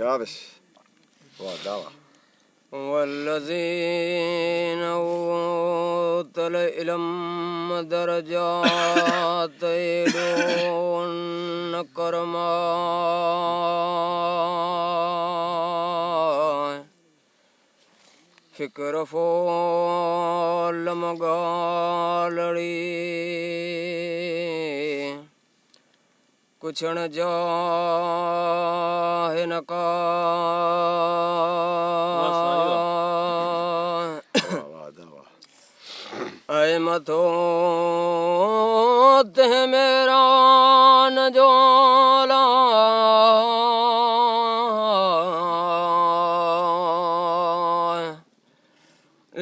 शाबाश वाह दावा वल्लज़ीन ऊतल इल्म दरजात यदऊन करमा फिक्र फोल मगालड़ी कुछ न जाहे न का ऐ मथो ते मेरा न जोला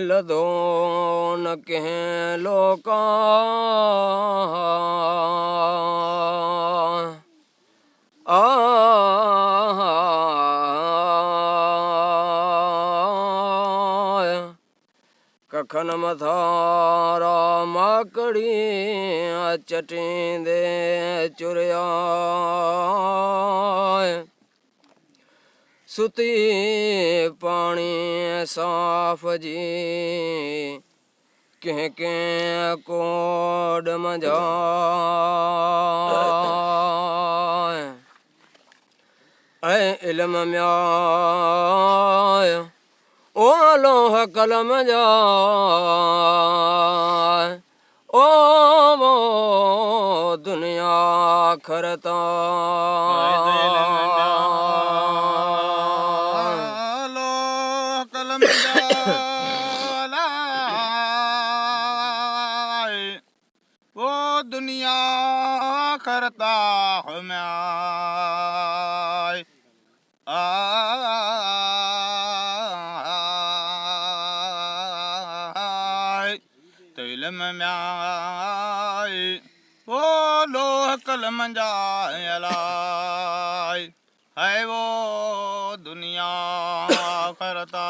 लदो न कह लोका कखन मथारा माकड़ी चटींदे चुरिया सुती पानी साफ जी कह के कोड मजा ऐ इल्म म्याय ओ लोह कलम जा ओ वो दुनिया खरता लोह कलम जा वो दुनिया खरता मैं वो लोह कलम जाय है वो दुनिया करता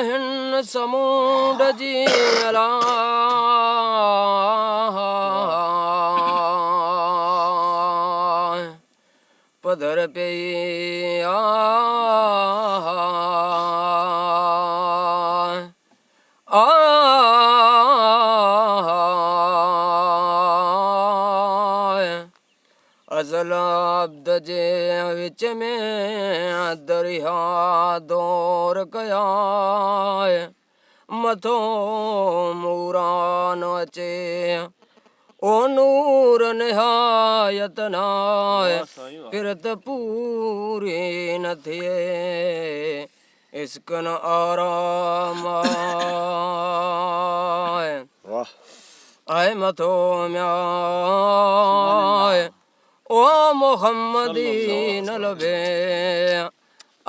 हिन समुंड जी अला पधर पे अज़ल अब्द जे विच में दरिया दौर कया मथो मूरान अचे ओ नूर निहायत नाय किरत पूरी न थिए इश्क न आराम आए मथो म्याय ओ मोहम्मदी न लबे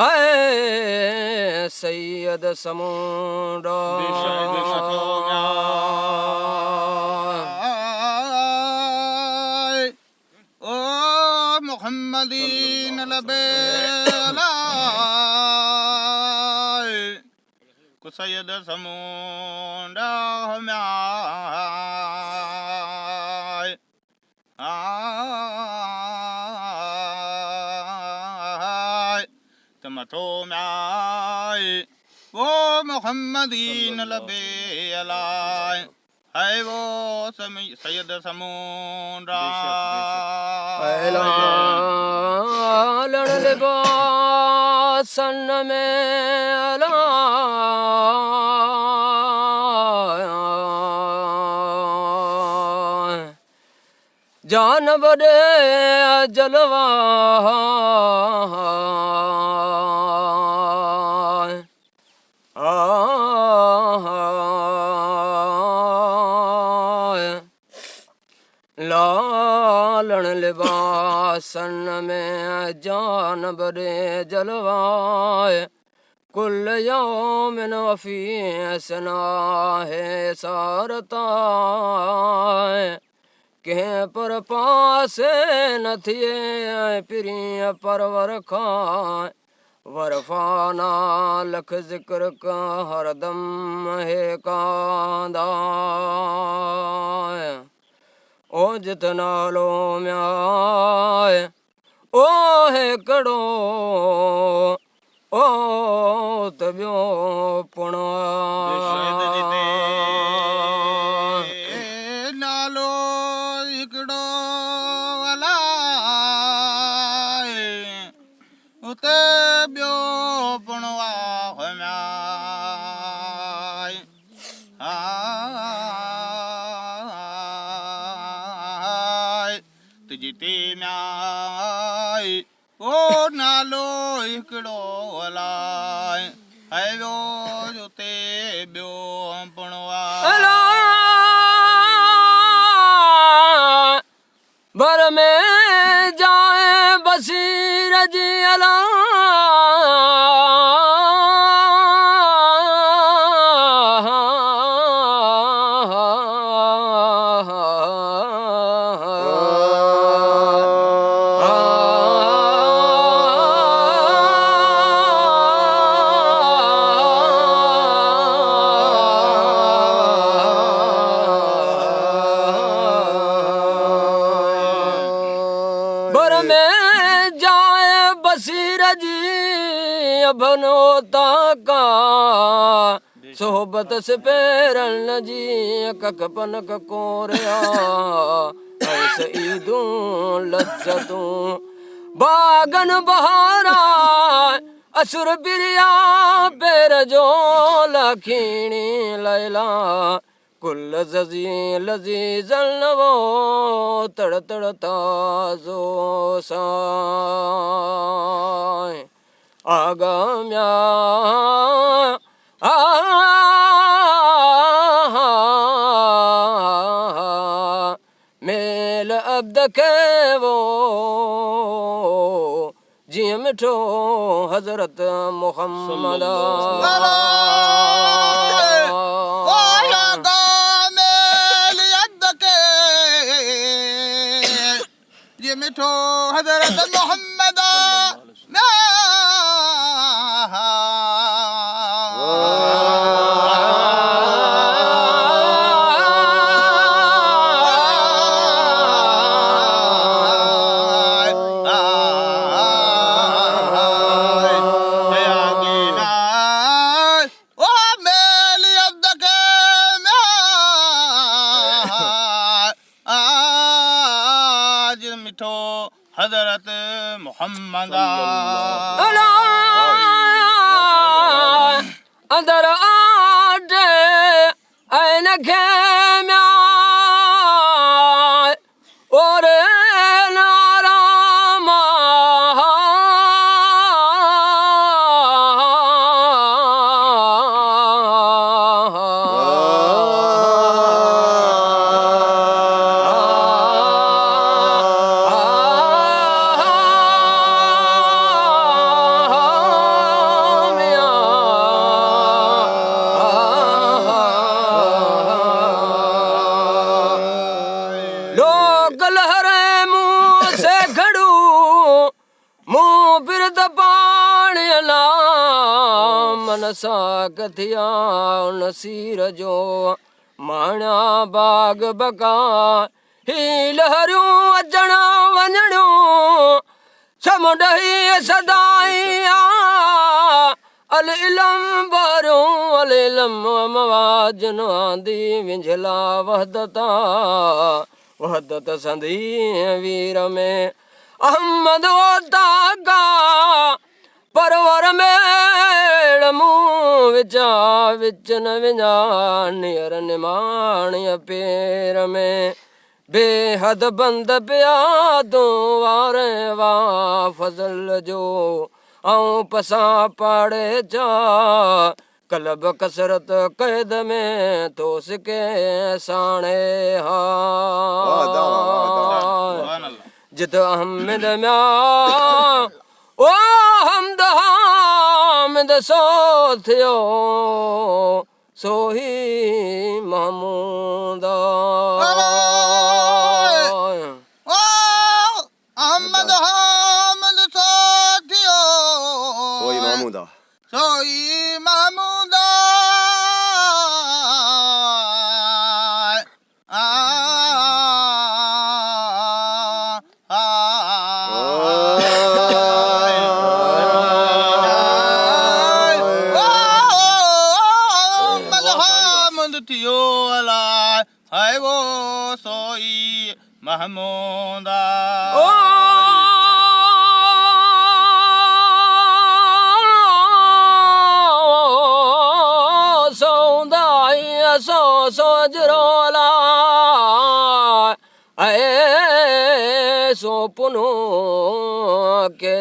आए सैयद समूडा ओ मोहम्मदी न लबे सैयद समूडा मथो म्याय वो मोहम्मदीन लबे अलाय है वो सैयद समूडा लड़ लिबासन में अला जान बड़े जलवा लालन लिबासन में जान बड़े जलवाए कुल यौमिन वफी सना है सारता के पर पासे न थिए प्रिय परवर खाए वरफाना लख जिक्र का हरदम है कांदा ओ जित नालो म्याय ओ हेकड़ो ओ तबियो शायद जिते पुणवा नालो हिकिड़ो अलाए उते ॿियो पुणवा म्याय हाय तुझिते म्याय ओ नालो हिकिड़ो अलाए है वो उते ॿियो पुणवा बर में जाए बसीर जी अला बर में जाए बसीर जी बनोता का सोहबत से पैरन जी कक पनक कोरिया ऐसे ईदूं लज्जतूं बागन बहारा असुर बिरिया पैर जो लखीणी लैला कुल जजी लजीजल वो तड़ तड़ ताजो साय आगाम्या मेल अब्द के वो जी मिठो हजरत मोहम्मद मिठो हजरत मोहम्मद मिठो हजरत मोहम्मद अंदर आटे ऐन खेम्या और नारामा मनसा कथिया नसीर जो माणा बाग बका ही लहरियूं अचण वञणियूं समुंड ही सदाईं अल इलम बारियूं अल इलम मवाजन आंदी विंझला वहदत संधी वीर में अहमद ओता का परवर में मुँह विचा विच न विञा नियर निमाणीअ पेर में बेहद बंद पिया तूं वारे वाह फज़ल जो ऐं पसां पाड़े चा कलब कसरत कैद में तो सिके साणे हा जित अहमद म्या ओ हमद हामिद सो थियो सोही महमूद अहमद हामिद सो थियो सोई महमूदा सोई महमूद महमूदा ओ सौंदाई सो सोजरोला सो पुनो के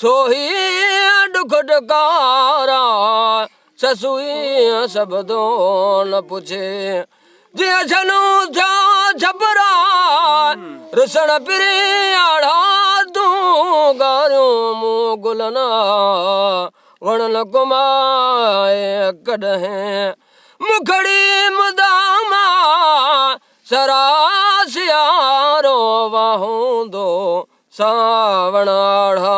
सोही दुख डकारा ससुई शब्दों न पूछे जिया छनू था छपरा रुसण पिरे आड़ा तू गारू मुँह गुलना वण कुमाए कॾहिं मुखड़ी मुदामा सरासियारो वाहूंदो सावणाढ़ाड़ा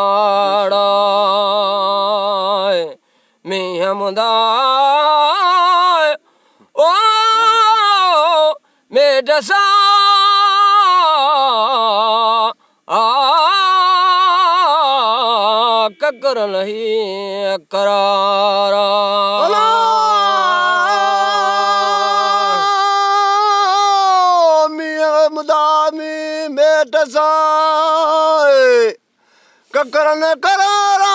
मीह मुदाय ओ मेटसा ककर नहीं करारा ककरन करारा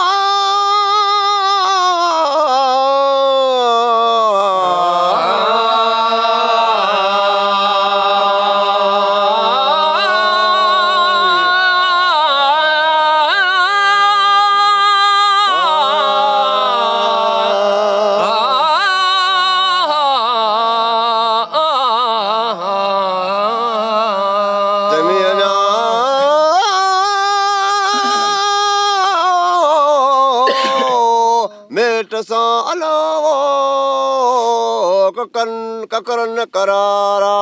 ककरन करारा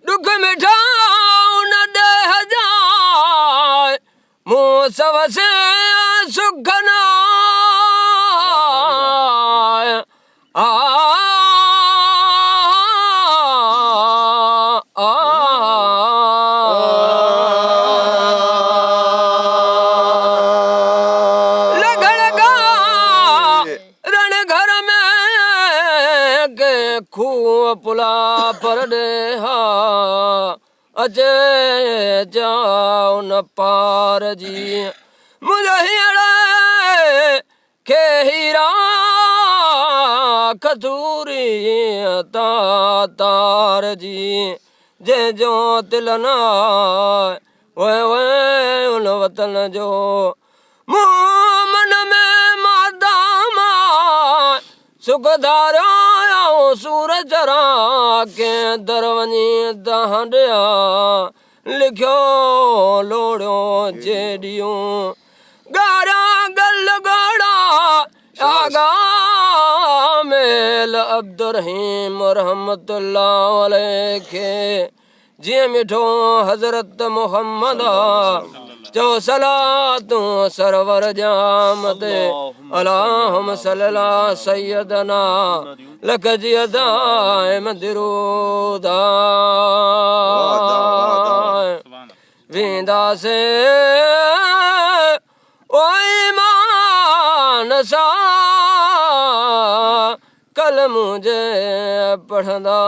दुख मिठाओ न देह जाए मुँह सब से सुख न पुला पर देहा अजे जाओ न पार जी मुझे हिड़े के हीरा खतूरी तार जी जे जो तिलना वे उन वतन जो मुँह मन में मादामा सुखधारा सूरज के दरवनी दहंडिया लिखो लोड़ो जेडियो गारा गल गोड़ा आगा मेल अब्दुर्रहीम रहमतुल्लाह अलैहि जी मिठो हजरत मोहम्मद जो सलातू सरवर जामते अल्लाहुम्मा सल्ला सैयदना लक जियदाए मदरूदा विंदा से ओ ईमान सा कल मुझे पढ़दा